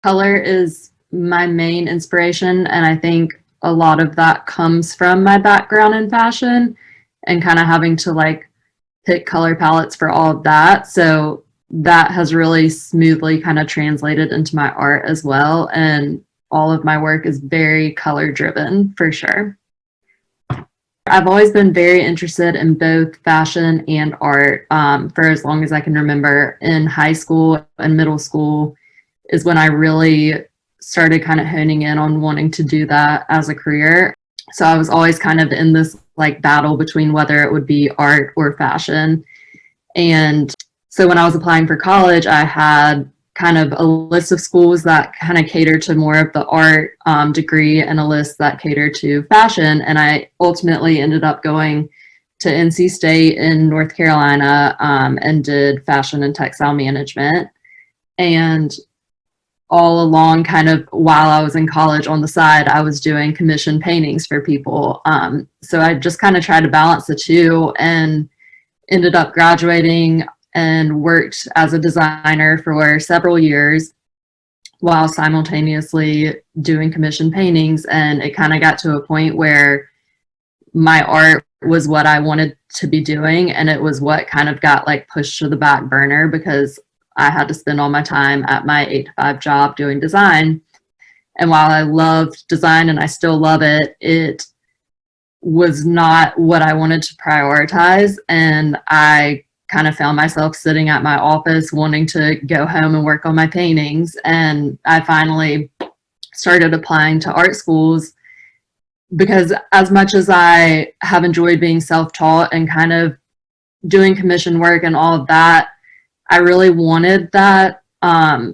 Color is my main inspiration, and I think a lot of that comes from my background in fashion and kind of having to like pick color palettes for all of that. So that has really smoothly kind of translated into my art as well. And all of my work is very color driven for sure. I've always been very interested in both fashion and art for as long as I can remember. In high school and middle school is when I really started kind of honing in on wanting to do that as a career. So I was always kind of in this like battle between whether it would be art or fashion. And so when I was applying for college, I had kind of a list of schools that kind of cater to more of the art degree and a list that cater to fashion. And I ultimately ended up going to NC State in North Carolina and did fashion and textile management. And all along, kind of while I was in college on the side, I was doing commission paintings for people. So I just kind of tried to balance the two and ended up graduating and worked as a designer for several years while simultaneously doing commission paintings. And it kind of got to a point where my art was what I wanted to be doing, and it was what kind of got like pushed to the back burner because I had to spend all my time at my 8 to 5 job doing design. And while I loved design and I still love it, it was not what I wanted to prioritize. And I kind of found myself sitting at my office wanting to go home and work on my paintings. And I finally started applying to art schools because as much as I have enjoyed being self-taught and kind of doing commission work and all of that, I really wanted that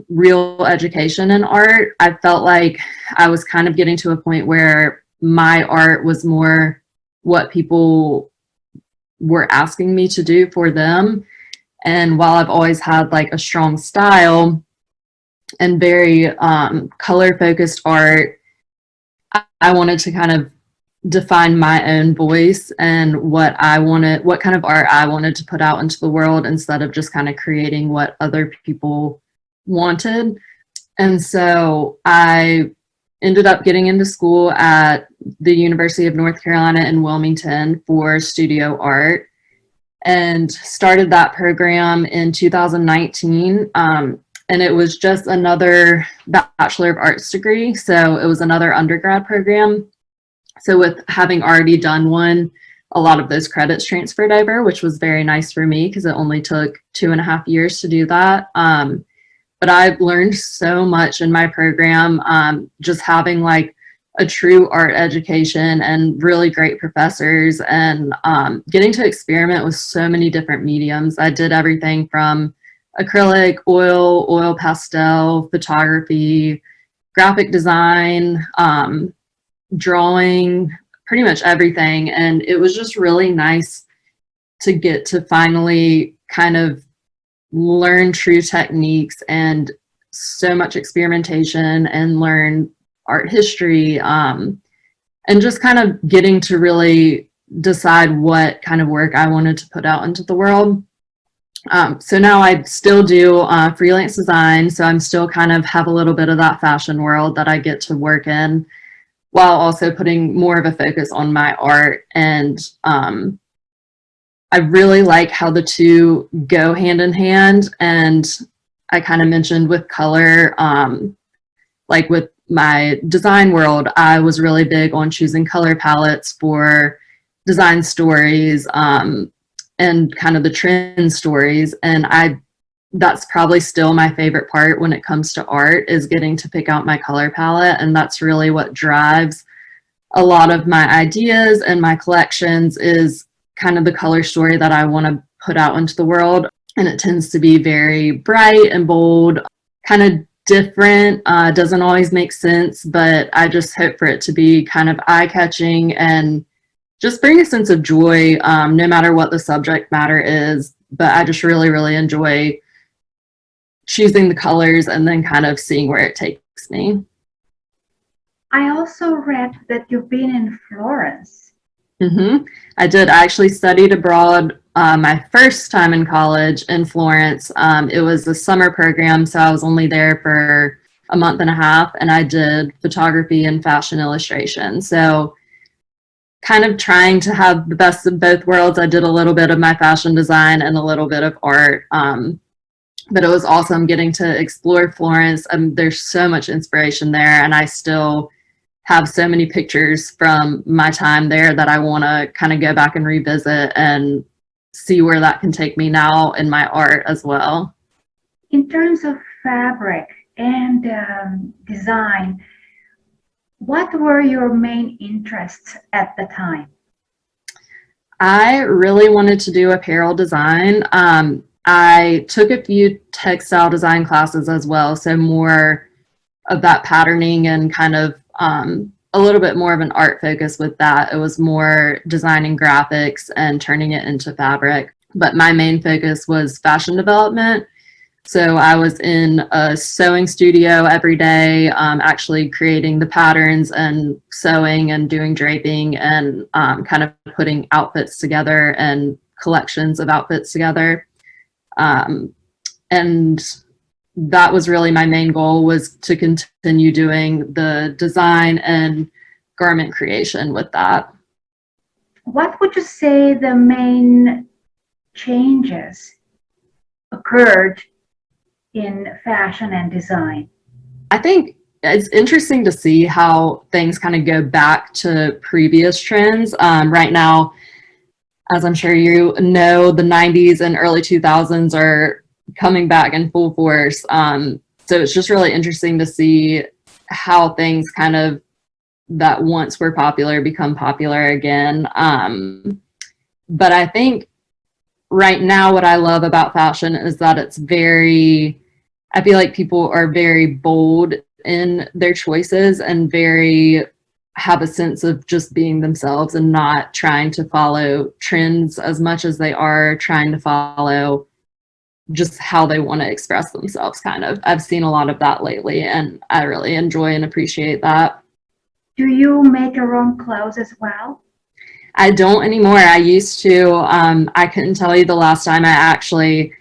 real education in art. I felt like I was kind of getting to a point where my art was more what people were asking me to do for them. And while I've always had like a strong style and very color focused art, I wanted to kind of define my own voice and what kind of art I wanted to put out into the world instead of just kind of creating what other people wanted. And so I ended up getting into school at the University of North Carolina in Wilmington for studio art and started that program in 2019. And it was just another Bachelor of Arts degree. So it was another undergrad program. So with having already done one, a lot of those credits transferred over, which was very nice for me because it only took 2.5 years to do that. But I've learned so much in my program, just having like a true art education and really great professors and getting to experiment with so many different mediums. I did everything from acrylic, oil pastel, photography, graphic design, drawing, pretty much everything. And it was just really nice to get to finally kind of learn true techniques and so much experimentation and learn art history and just kind of getting to really decide what kind of work I wanted to put out into the world. So now I still do freelance design. So I'm still kind of have a little bit of that fashion world that I get to work in, while also putting more of a focus on my art. And I really like how the two go hand in hand. And I kind of mentioned with color, like with my design world, I was really big on choosing color palettes for design stories and kind of the trend stories. And that's probably still my favorite part when it comes to art, is getting to pick out my color palette. And that's really what drives a lot of my ideas and my collections, is kind of the color story that I want to put out into the world. And it tends to be very bright and bold, kind of different, doesn't always make sense, but I just hope for it to be kind of eye-catching and just bring a sense of joy, no matter what the subject matter is. But I just really, really enjoy choosing the colors and then kind of seeing where it takes me. I also read that you've been in Florence. I did. I actually studied abroad my first time in college in Florence. It was a summer program, so I was only there for a month and a half, and I did photography and fashion illustration. So kind of trying to have the best of both worlds. I did a little bit of my fashion design and a little bit of art. But it was awesome getting to explore Florence. There's so much inspiration there, and I still have so many pictures from my time there that I want to kind of go back and revisit and see where that can take me now in my art as well. In terms of fabric and design, what were your main interests at the time? I really wanted to do apparel design. I took a few textile design classes as well, so more of that patterning and kind of a little bit more of an art focus with that. It was more designing graphics and turning it into fabric. But my main focus was fashion development. So I was in a sewing studio every day, actually creating the patterns and sewing and doing draping and kind of putting outfits together and collections of outfits together. And that was really my main goal, was to continue doing the design and garment creation with that. What would you say the main changes occurred in fashion and design? I think it's interesting to see how things kind of go back to previous trends. Right now, as I'm sure you know, the 90s and early 2000s are coming back in full force. So it's just really interesting to see how things kind of that once were popular become popular again. But I think right now what I love about fashion is that it's very, I feel like people are very bold in their choices and very have a sense of just being themselves and not trying to follow trends as much as they are trying to follow just how they want to express themselves, kind of. I've seen a lot of that lately, and I really enjoy and appreciate that. Do you make your own clothes as well? I don't anymore. I used to. I couldn't tell you the last time I actually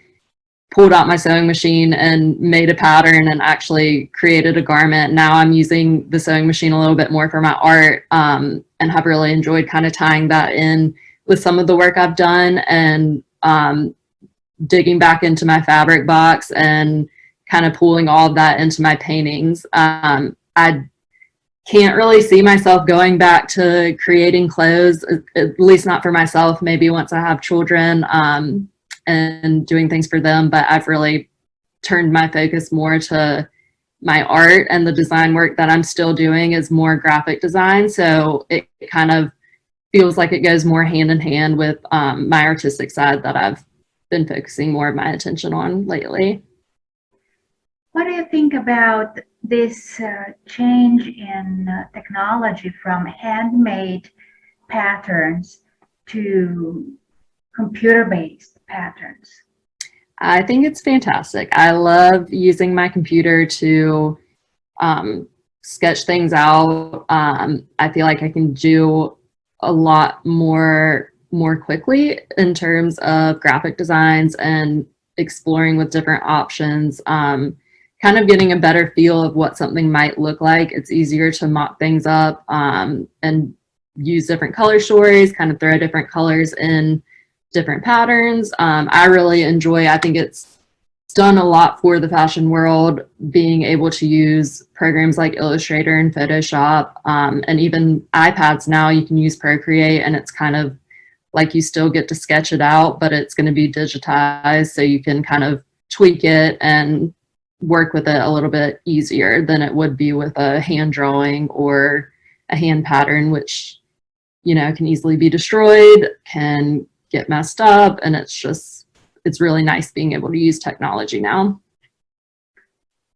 pulled out my sewing machine and made a pattern and actually created a garment. Now I'm using the sewing machine a little bit more for my art, and have really enjoyed kind of tying that in with some of the work I've done, and digging back into my fabric box and kind of pulling all of that into my paintings. I can't really see myself going back to creating clothes, at least not for myself, maybe once I have children, and doing things for them. But I've really turned my focus more to my art, and the design work that I'm still doing is more graphic design. So it kind of feels like it goes more hand in hand with my artistic side that I've been focusing more of my attention on lately. What do you think about this change in technology from handmade patterns to computer-based patterns? I think it's fantastic. I love using my computer to sketch things out. I feel like I can do a lot more quickly in terms of graphic designs and exploring with different options, kind of getting a better feel of what something might look like. It's easier to mock things up, and use different color stories, kind of throw different colors in different patterns. I really enjoy, I think it's done a lot for the fashion world, being able to use programs like Illustrator and Photoshop, and even iPads now you can use Procreate, and it's kind of like you still get to sketch it out, but it's going to be digitized, so you can kind of tweak it and work with it a little bit easier than it would be with a hand drawing or a hand pattern, which, you know, can easily be destroyed, can get messed up, and it's really nice being able to use technology now.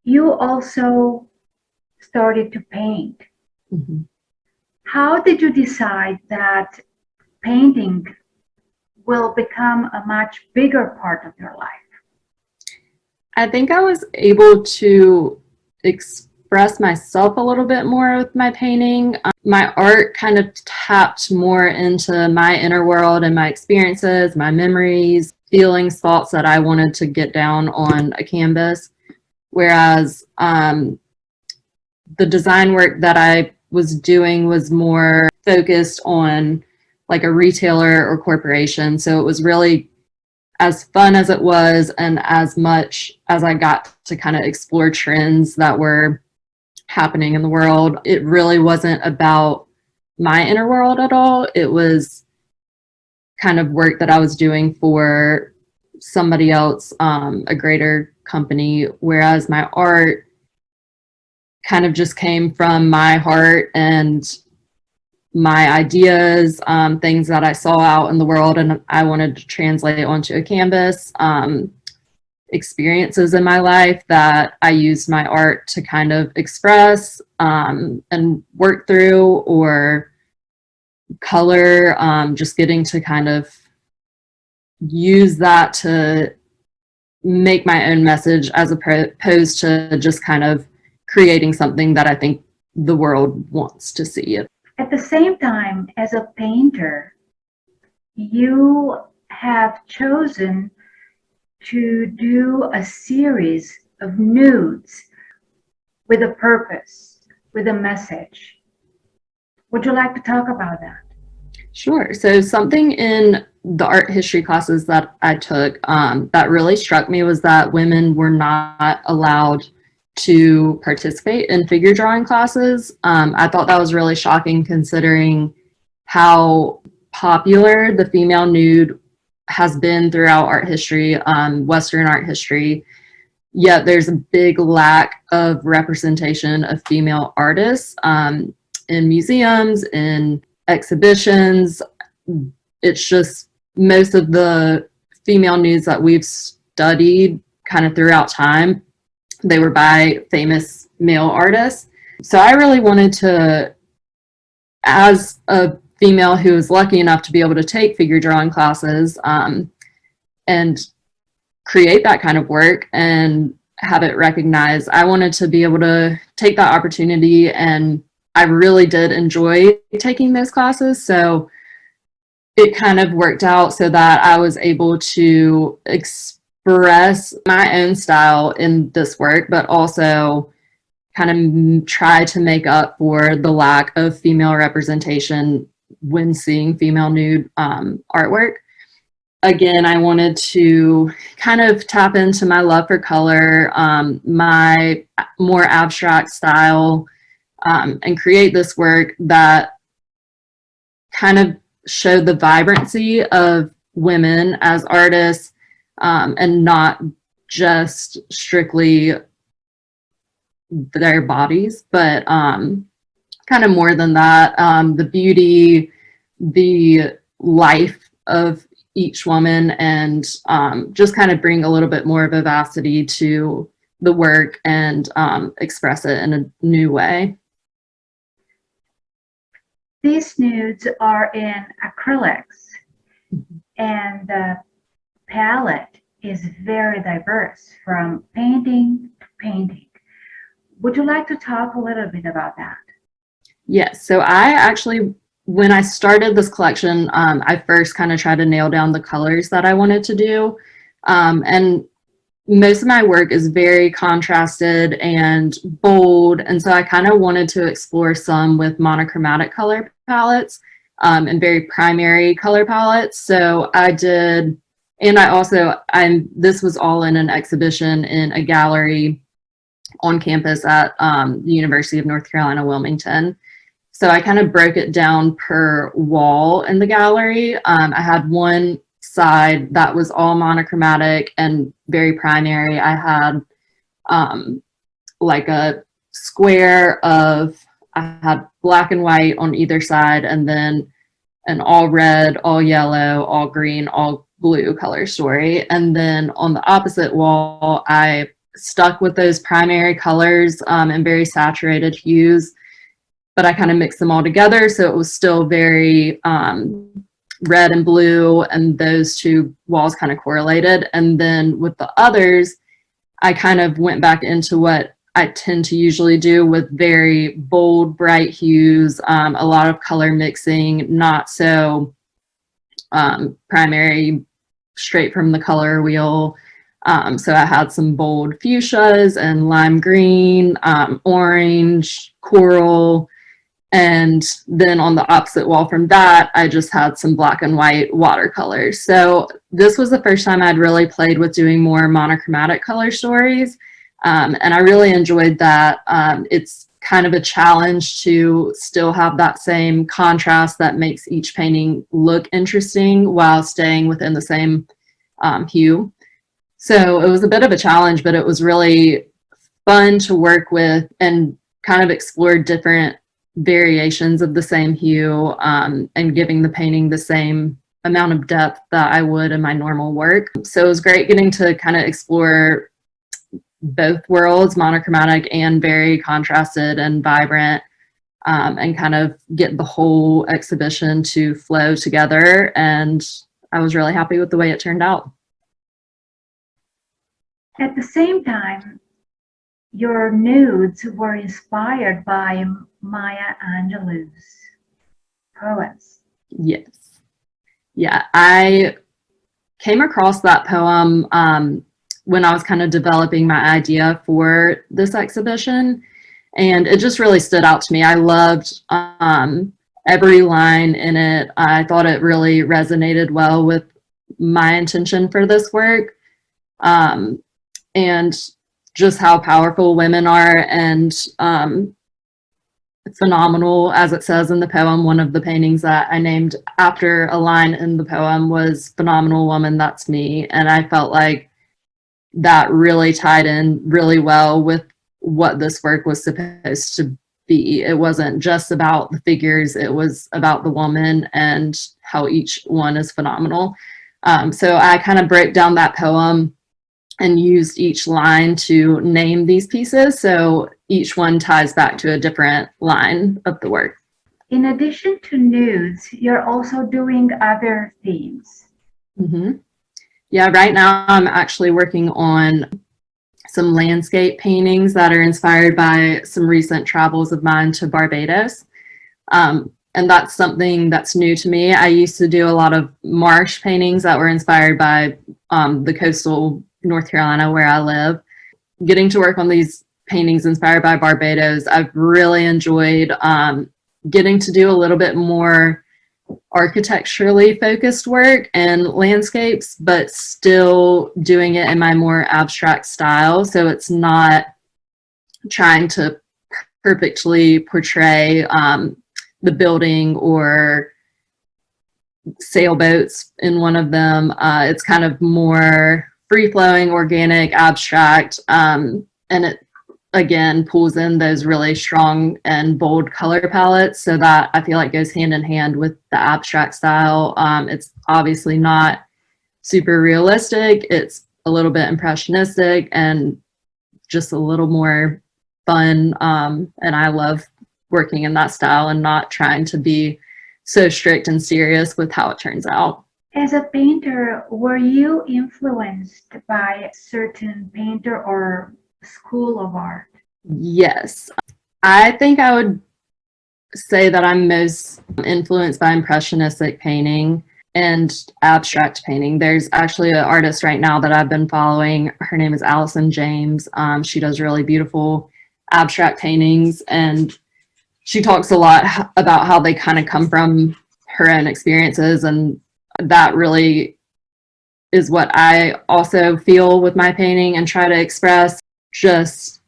You also started to paint. Mm-hmm. How did you decide that painting will become a much bigger part of your life? I think I was able to express myself a little bit more with my painting. My art kind of tapped more into my inner world and my experiences, my memories, feelings, thoughts that I wanted to get down on a canvas. Whereas the design work that I was doing was more focused on like a retailer or corporation. So it was really as fun as it was, and as much as I got to kind of explore trends that were happening in the world, it really wasn't about my inner world at all. It was kind of work that I was doing for somebody else, a greater company, whereas my art kind of just came from my heart and my ideas, things that I saw out in the world and I wanted to translate onto a canvas, experiences in my life that I used my art to kind of express, and work through, or color, just getting to kind of use that to make my own message as opposed to just kind of creating something that I think the world wants to see. At the same time, as a painter, you have chosen to do a series of nudes with a purpose, with a message. Would you like to talk about that? Sure. So something in the art history classes that I took, that really struck me was that women were not allowed to participate in figure drawing classes. I thought that was really shocking considering how popular the female nude has been throughout art history, Western art history. Yet there's a big lack of representation of female artists, in museums, in exhibitions. It's just most of the female nudes that we've studied kind of throughout time, they were by famous male artists. So I really wanted to, as a female who was lucky enough to be able to take figure drawing classes, and create that kind of work and have it recognized, I wanted to be able to take that opportunity, and I really did enjoy taking those classes. So it kind of worked out so that I was able to express my own style in this work, but also kind of try to make up for the lack of female representation when seeing female nude, artwork. Again, I wanted to kind of tap into my love for color, my more abstract style, and create this work that kind of showed the vibrancy of women as artists, and not just strictly their bodies, but kind of more than that, the beauty, the life of each woman, and just kind of bring a little bit more vivacity to the work and express it in a new way. These nudes are in acrylics, and the palette is very diverse from painting to painting. Would you like to talk a little bit about that? Yes, so I actually, when I started this collection, I first kind of tried to nail down the colors that I wanted to do. And most of my work is very contrasted and bold, and so I kind of wanted to explore some with monochromatic color palettes, and very primary color palettes. So I did, and I also, this was all in an exhibition in a gallery on campus at the University of North Carolina, Wilmington. So I kind of broke it down per wall in the gallery. I had one side that was all monochromatic and very primary. I had like a square of, I had black and white on either side, and then an all red, all yellow, all green, all blue color story. And then on the opposite wall, I stuck with those primary colors, and very saturated hues, but I kind of mixed them all together. So it was still very red and blue, and those two walls kind of correlated. And then with the others, I kind of went back into what I tend to usually do with very bold, bright hues, a lot of color mixing, not so primary, straight from the color wheel. So I had some bold fuchsias and lime green, orange, coral, and then on the opposite wall from that, I just had some black and white watercolors. So this was the first time I'd really played with doing more monochromatic color stories. And I really enjoyed that. It's kind of a challenge to still have that same contrast that makes each painting look interesting while staying within the same hue. So it was a bit of a challenge, but it was really fun to work with and kind of explore different variations of the same hue, and giving the painting the same amount of depth that I would in my normal work. So it was great getting to kind of explore both worlds, monochromatic and very contrasted and vibrant, and kind of get the whole exhibition to flow together. And I was really happy with the way it turned out. At the same time, your nudes were inspired by Maya Angelou's poems. Yes. Yeah, I came across that poem when I was kind of developing my idea for this exhibition, and it just really stood out to me. I loved every line in it. I thought it really resonated well with my intention for this work, and just how powerful women are, and phenomenal, as it says in the poem. One of the paintings that I named after a line in the poem was "Phenomenal woman, that's me," and I felt like that really tied in really well with what this work was supposed to be. It wasn't just about the figures, it was about the woman and how each one is phenomenal. So I kind of broke down that poem and used each line to name these pieces. So each one ties back to a different line of the work. In addition to nudes, you're also doing other themes. Mm-hmm. Yeah, right now I'm actually working on some landscape paintings that are inspired by some recent travels of mine to Barbados. And that's something that's new to me. I used to do a lot of marsh paintings that were inspired by the coastal North Carolina where I live. Getting to work on these paintings inspired by Barbados, I've really enjoyed getting to do a little bit more architecturally focused work and landscapes, but still doing it in my more abstract style. So it's not trying to perfectly portray the building or sailboats in one of them. It's kind of more free-flowing, organic, abstract, and it again pulls in those really strong and bold color palettes, so that I feel like goes hand in hand with the abstract style. It's obviously not super realistic, it's a little bit impressionistic and just a little more fun, and I love working in that style and not trying to be so strict and serious with how it turns out. As a painter, were you influenced by a certain painter or school of art? Yes, I think I would say that I'm most influenced by impressionistic painting and abstract painting. There's actually an artist right now that I've been following. Her name is Allison James. She does really beautiful abstract paintings, and she talks a lot about how they kind of come from her own experiences, and that really is what I also feel with my painting and try to express, just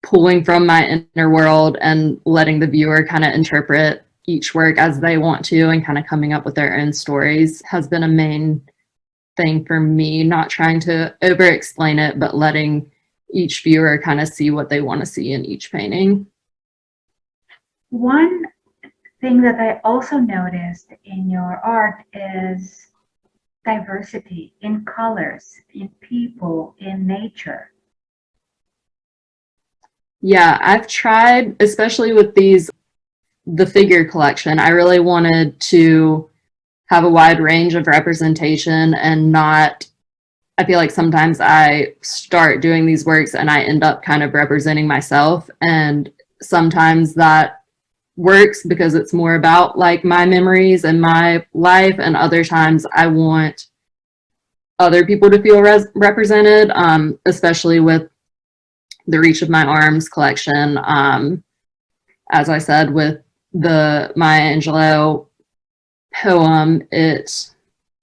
pulling from my inner world and letting the viewer kind of interpret each work as they want to and kind of coming up with their own stories has been a main thing for me, not trying to over explain it, but letting each viewer kind of see what they want to see in each painting. One thing that I also noticed in your art is diversity in colors, in people, in nature. Yeah, I've tried, especially with the figure collection, I really wanted to have a wide range of representation and not, I feel like sometimes I start doing these works and I end up kind of representing myself, and sometimes that works because it's more about like my memories and my life, and other times I want other people to feel represented, especially with the Reach of My Arms collection. As I said, with the Maya Angelou poem, it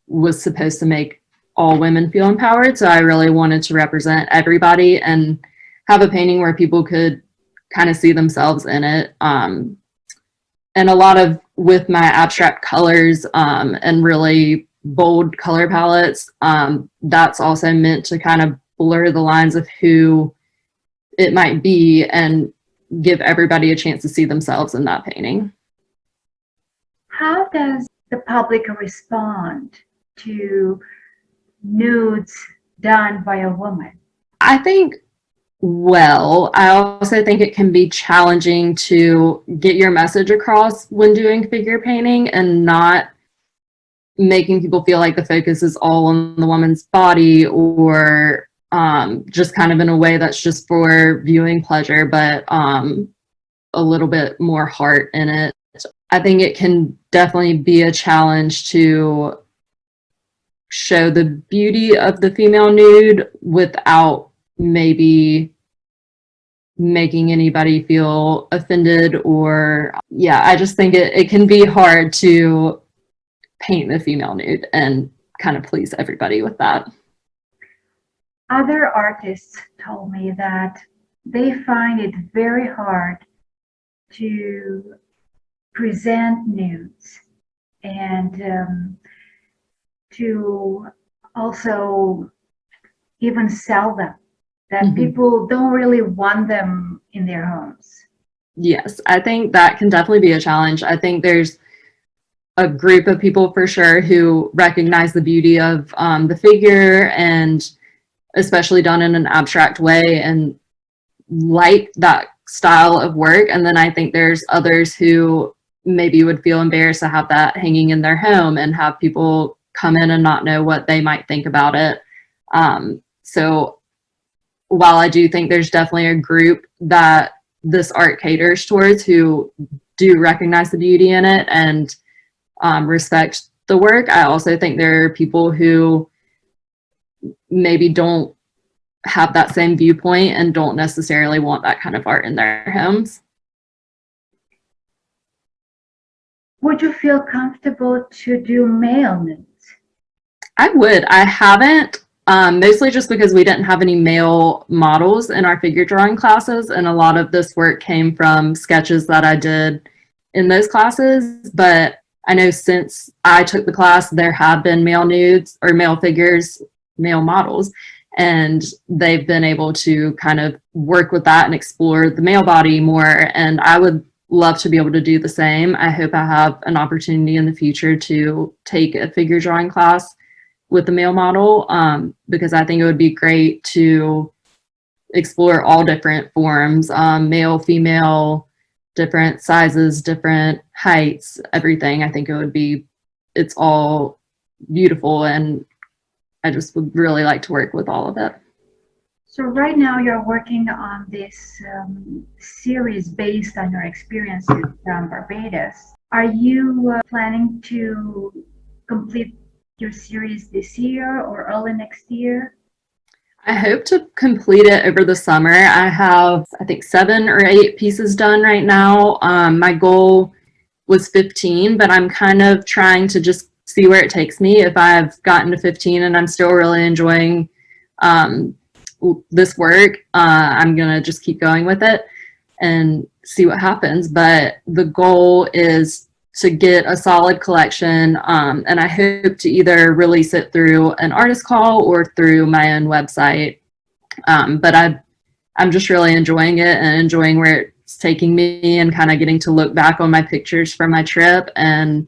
was supposed to make all women feel empowered. So I really wanted to represent everybody and have a painting where people could kind of see themselves in it. And a lot of, with my abstract colors and really bold color palettes, that's also meant to kind of blur the lines of who it might be and give everybody a chance to see themselves in that painting. How does the public respond to nudes done by a woman? I think, well, I also think it can be challenging to get your message across when doing figure painting and not making people feel like the focus is all on the woman's body or just kind of in a way that's just for viewing pleasure, but a little bit more heart in it. I think it can definitely be a challenge to show the beauty of the female nude without maybe making anybody feel offended or, yeah, I just think it can be hard to paint the female nude and kind of please everybody with that. Other artists told me that they find it very hard to present nudes and to also even sell them, that people don't really want them in their homes. Yes, I think that can definitely be a challenge. I think there's a group of people for sure who recognize the beauty of the figure, and especially done in an abstract way, and like that style of work. And then I think there's others who maybe would feel embarrassed to have that hanging in their home and have people come in and not know what they might think about it. So while I do think there's definitely a group that this art caters towards who do recognize the beauty in it and respect the work, I also think there are people who maybe don't have that same viewpoint and don't necessarily want that kind of art in their homes. Would you feel comfortable to do male nudes? I would. I haven't, mostly just because we didn't have any male models in our figure drawing classes, and a lot of this work came from sketches that I did in those classes. But I know since I took the class, there have been male nudes or male figures, male models, and they've been able to kind of work with that and explore the male body more. And I would love to be able to do the same. I hope I have an opportunity in the future to take a figure drawing class with the male model, because I think it would be great to explore all different forms, male, female, different sizes, different heights, everything. I think it's all beautiful, and I just would really like to work with all of it. So right now you're working on this series based on your experiences from Barbados. Are you planning to complete your series this year or early next year? I hope to complete it over the summer. I have, I think, 7 or 8 pieces done right now. My goal was 15, but I'm kind of trying to just see where it takes me. If I've gotten to 15 and I'm still really enjoying this work, I'm gonna just keep going with it and see what happens. But the goal is to get a solid collection, and I hope to either release it through an artist call or through my own website. But I'm just really enjoying it and enjoying where it's taking me, and kind of getting to look back on my pictures from my trip, and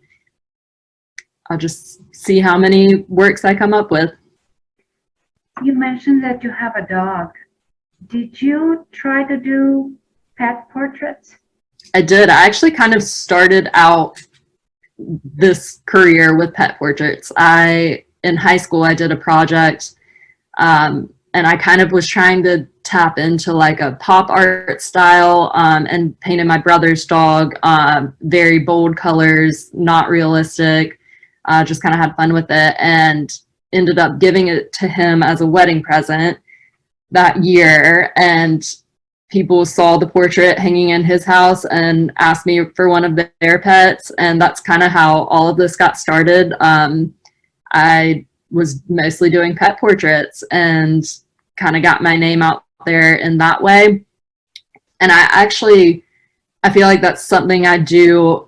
I'll just see how many works I come up with. You mentioned that you have a dog. Did you try to do pet portraits? I did. I actually kind of started out this career with pet portraits. In high school, I did a project, and I kind of was trying to tap into like a pop art style, and painted my brother's dog, very bold colors, not realistic, just kind of had fun with it. And ended up giving it to him as a wedding present that year, and people saw the portrait hanging in his house and asked me for one of their pets, and that's kind of how all of this got started. I was mostly doing pet portraits and kind of got my name out there in that way. And I feel like that's something I do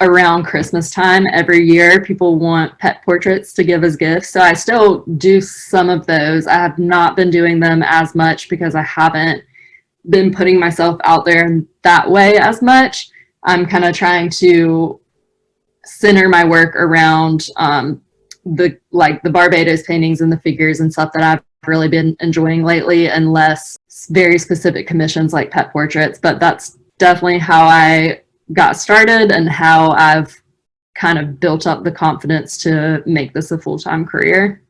around Christmas time every year. People want pet portraits to give as gifts, so I still do some of those. I have not been doing them as much because I haven't been putting myself out there in that way as much. I'm kind of trying to center my work around the Barbados paintings and the figures and stuff that I've really been enjoying lately, and less very specific commissions like pet portraits. But that's definitely how I got started and how I've kind of built up the confidence to make this a full-time career.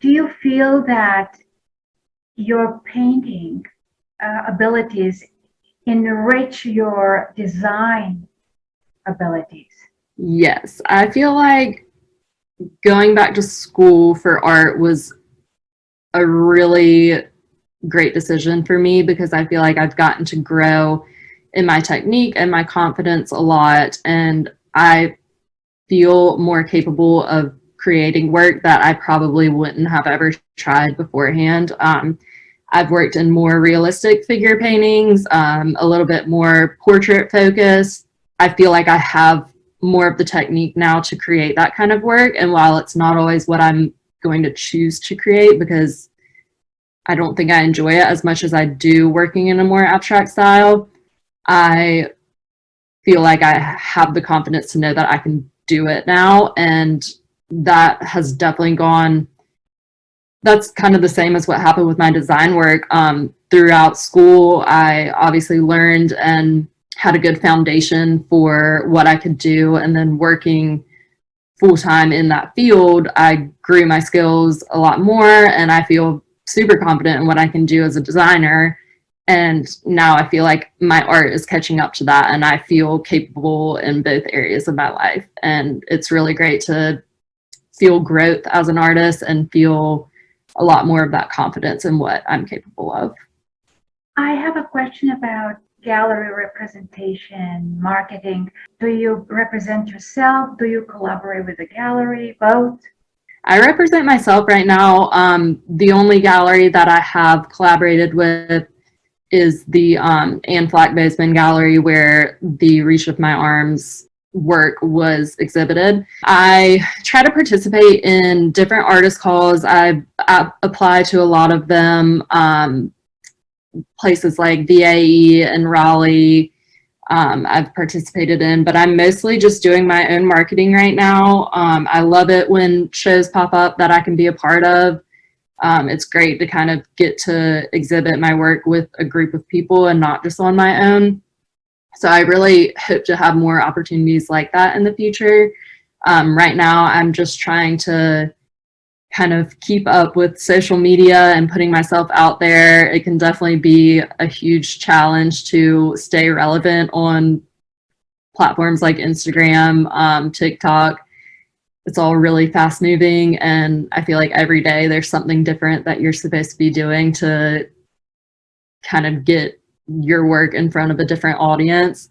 Do you feel that your painting abilities enrich your design abilities? Yes, I feel like going back to school for art was a really great decision for me, because I feel like I've gotten to grow in my technique and my confidence a lot, and I feel more capable of creating work that I probably wouldn't have ever tried beforehand. I've worked in more realistic figure paintings, a little bit more portrait focused. I feel like I have more of the technique now to create that kind of work. And while it's not always what I'm going to choose to create, because I don't think I enjoy it as much as I do working in a more abstract style, I feel like I have the confidence to know that I can do it now. And that has definitely gone, that's kind of the same as what happened with my design work. Throughout school, I obviously learned and had a good foundation for what I could do. And then working full-time in that field, I grew my skills a lot more, and I feel super confident in what I can do as a designer. And now I feel like my art is catching up to that, and I feel capable in both areas of my life. And it's really great to feel growth as an artist and feel a lot more of that confidence in what I'm capable of. I have a question about gallery representation, marketing. Do you represent yourself? Do you collaborate with the gallery? Both? I represent myself right now. The only gallery that I have collaborated with is the Anne Flack Bozeman Gallery, where the Reach of My Arms work was exhibited. I try to participate in different artist calls. I apply to a lot of them, places like VAE and Raleigh. I've participated in, but I'm mostly just doing my own marketing right now. I love it when shows pop up that I can be a part of. It's great to kind of get to exhibit my work with a group of people and not just on my own. So I really hope to have more opportunities like that in the future. Right now, I'm just trying to kind of keep up with social media and putting myself out there. It can definitely be a huge challenge to stay relevant on platforms like Instagram, TikTok. It's all really fast moving, and I feel like every day there's something different that you're supposed to be doing to kind of get your work in front of a different audience.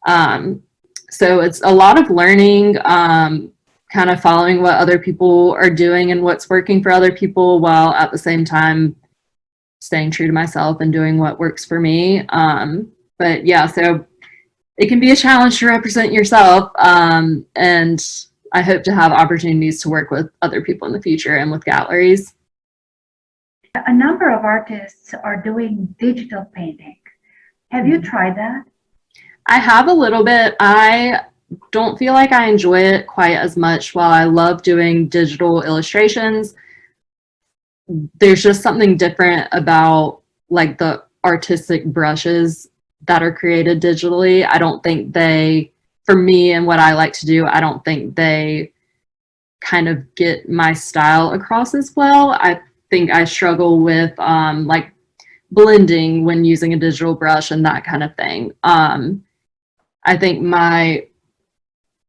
So it's a lot of learning, kind of following what other people are doing and what's working for other people, while at the same time staying true to myself and doing what works for me. But yeah, so it can be a challenge to represent yourself, and I hope to have opportunities to work with other people in the future and with galleries. A number of artists are doing digital painting. Have you tried that? I have a little bit. I don't feel like I enjoy it quite as much. While I love doing digital illustrations, there's just something different about like the artistic brushes that are created digitally. I don't think they, for me and what I like to do, I don't think they kind of get my style across as well. I think I struggle with like blending when using a digital brush and that kind of thing. I think my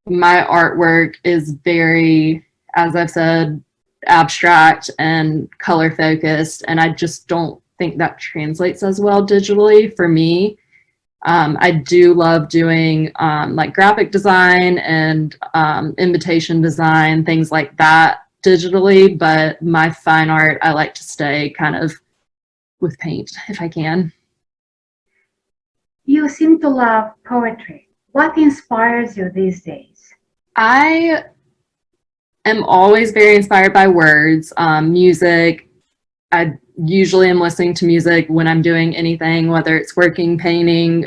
artwork is very as I've said, abstract and color focused, and I just don't think that translates as well digitally for me. I do love doing like graphic design and invitation design, things like that digitally, but my fine art, I like to stay kind of with paint if I can. You seem to love poetry. What inspires you these days? I am always very inspired by words, music. I usually am listening to music when I'm doing anything, whether it's working, painting,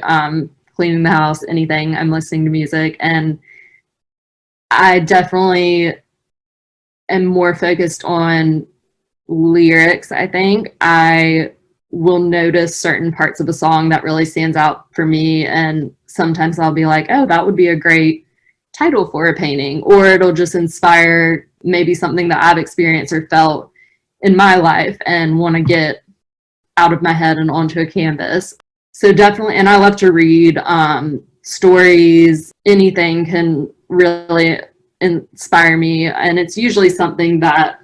cleaning the house, anything, I'm listening to music. And I definitely am more focused on lyrics, I think. I will notice certain parts of a song that really stands out for me, and sometimes I'll be like, oh, that would be a great title for a painting, or it'll just inspire maybe something that I've experienced or felt in my life and want to get out of my head and onto a canvas. So definitely, and I love to read stories. Anything can really inspire me, and it's usually something that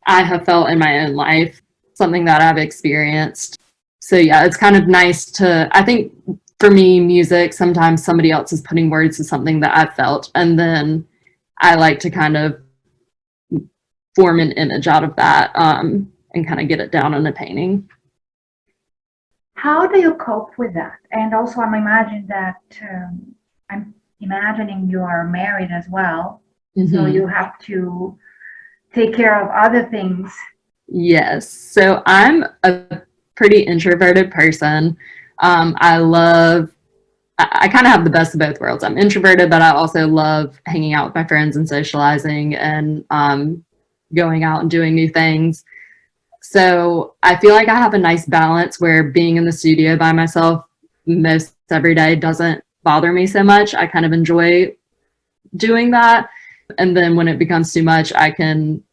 I have felt in my own life, something that I've experienced. So yeah, it's kind of nice to, I think for me, music, sometimes somebody else is putting words to something that I've felt, and then I like to kind of form an image out of that, and kind of get it down in a painting. How do you cope with that? And also, I'm imagining you are married as well, so you have to take care of other things. Yes. So I'm a pretty introverted person. I kind of have the best of both worlds. I'm introverted, but I also love hanging out with my friends and socializing and going out and doing new things. So I feel like I have a nice balance where being in the studio by myself most every day doesn't bother me so much. I kind of enjoy doing that. And then when it becomes too much, I can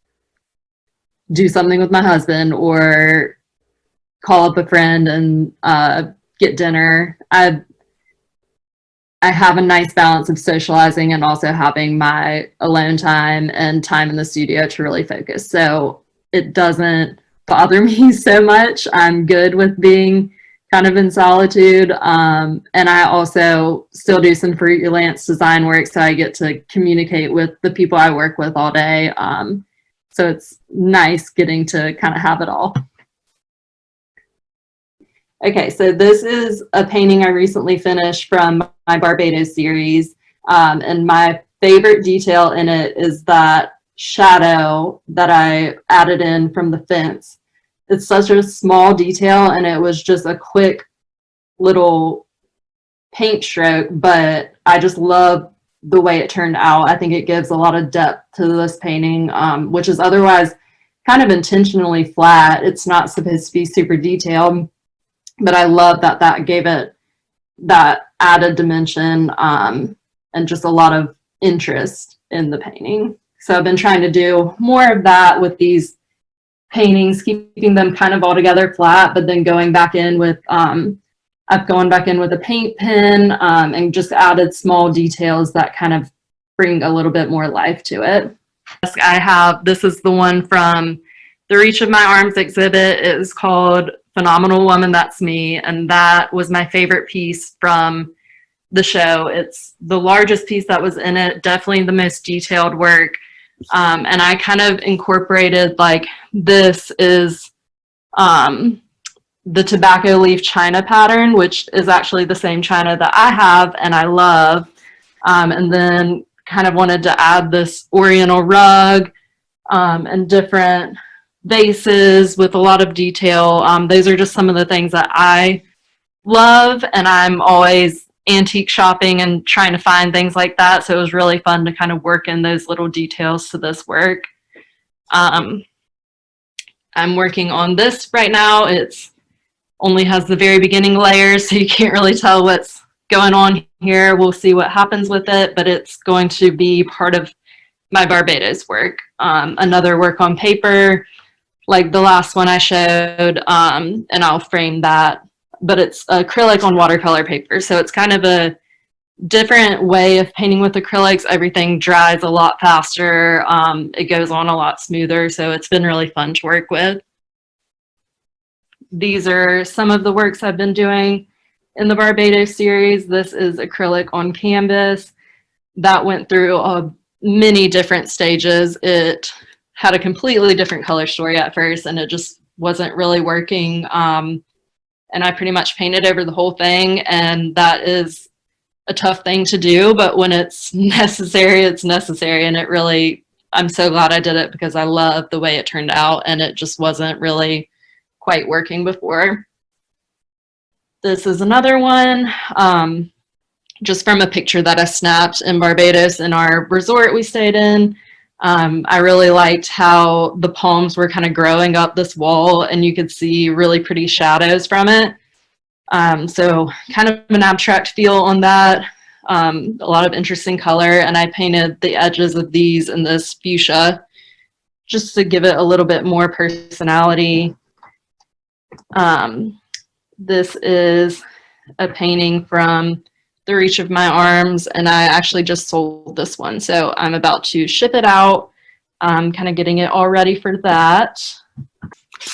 do something with my husband or call up a friend and get dinner. I have a nice balance of socializing and also having my alone time and time in the studio to really focus. So it doesn't bother me so much. I'm good with being kind of in solitude. And I also still do some freelance design work, so I get to communicate with the people I work with all day. So it's nice getting to kind of have it all. Okay, so this is a painting I recently finished from my Barbados series. And my favorite detail in it is that shadow that I added in from the fence. It's such a small detail, and it was just a quick little paint stroke, but I just love the way it turned out. I think it gives a lot of depth to this painting, which is otherwise kind of intentionally flat. It's not supposed to be super detailed, but I love that that gave it that added dimension, and just a lot of interest in the painting. So I've been trying to do more of that with these paintings, keeping them kind of all together flat, but then going back in with I've gone back in with a paint pen, and just added small details that kind of bring a little bit more life to it. This is the one from the Reach of My Arms exhibit. It was called Phenomenal Woman, That's Me, and that was my favorite piece from the show. It's the largest piece that was in it, definitely the most detailed work. And I kind of incorporated, like, this is the tobacco leaf china pattern, which is actually the same china that I have and I love. And then kind of wanted to add this oriental rug, and different vases with a lot of detail. Those are just some of the things that I love, and I'm always antique shopping and trying to find things like that. So it was really fun to kind of work in those little details to this work. I'm working on this right now. It's only has the very beginning layers, so you can't really tell what's going on here. We'll see what happens with it, but it's going to be part of my Barbados work. Another work on paper, like the last one I showed, and I'll frame that, but it's acrylic on watercolor paper. So it's kind of a different way of painting with acrylics. Everything dries a lot faster. It goes on a lot smoother, so it's been really fun to work with. These are some of the works I've been doing in the Barbados series. This is acrylic on canvas. That went through many different stages. It had a completely different color story at first, and it just wasn't really working. And I pretty much painted over the whole thing, and that is a tough thing to do, but when it's necessary, it's necessary. And it really, I'm so glad I did it because I love the way it turned out, and it just wasn't really quite working before. This is another one, just from a picture that I snapped in Barbados in our resort we stayed in. I really liked how the palms were kind of growing up this wall, and you could see really pretty shadows from it. So kind of an abstract feel on that, a lot of interesting color, and I painted the edges of these in this fuchsia just to give it a little bit more personality. This is a painting from the reach of my arms, and I actually just sold this one, so I'm about to ship it out. I'm kind of getting it all ready for that.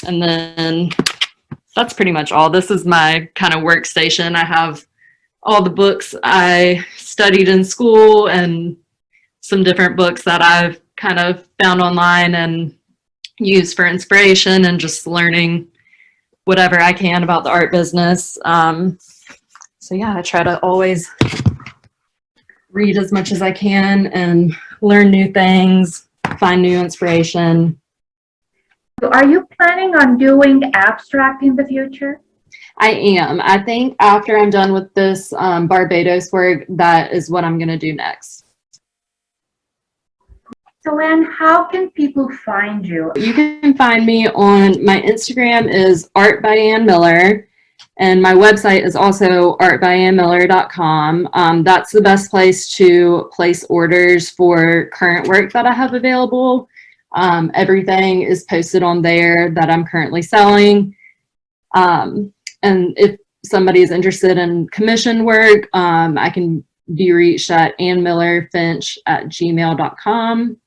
And then that's pretty much all. This is my kind of workstation. I have all the books I studied in school and some different books that I've kind of found online and used for inspiration and just learning whatever I can about the art business. So yeah, I try to always read as much as I can and learn new things, find new inspiration. Are you planning on doing abstract in the future? I am. I think after I'm done with this Barbados work, that is what I'm going to do next. So Anne, how can people find you? You can find me on my Instagram is Art by Ann Miller, and my website is also artbyannmiller.com. That's the best place to place orders for current work that I have available. Everything is posted on there that I'm currently selling. And if somebody is interested in commission work, I can be reached at annmillerfinch@gmail.com.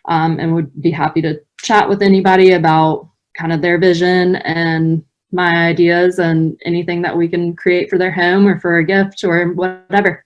And would be happy to chat with anybody about kind of their vision and my ideas and anything that we can create for their home or for a gift or whatever.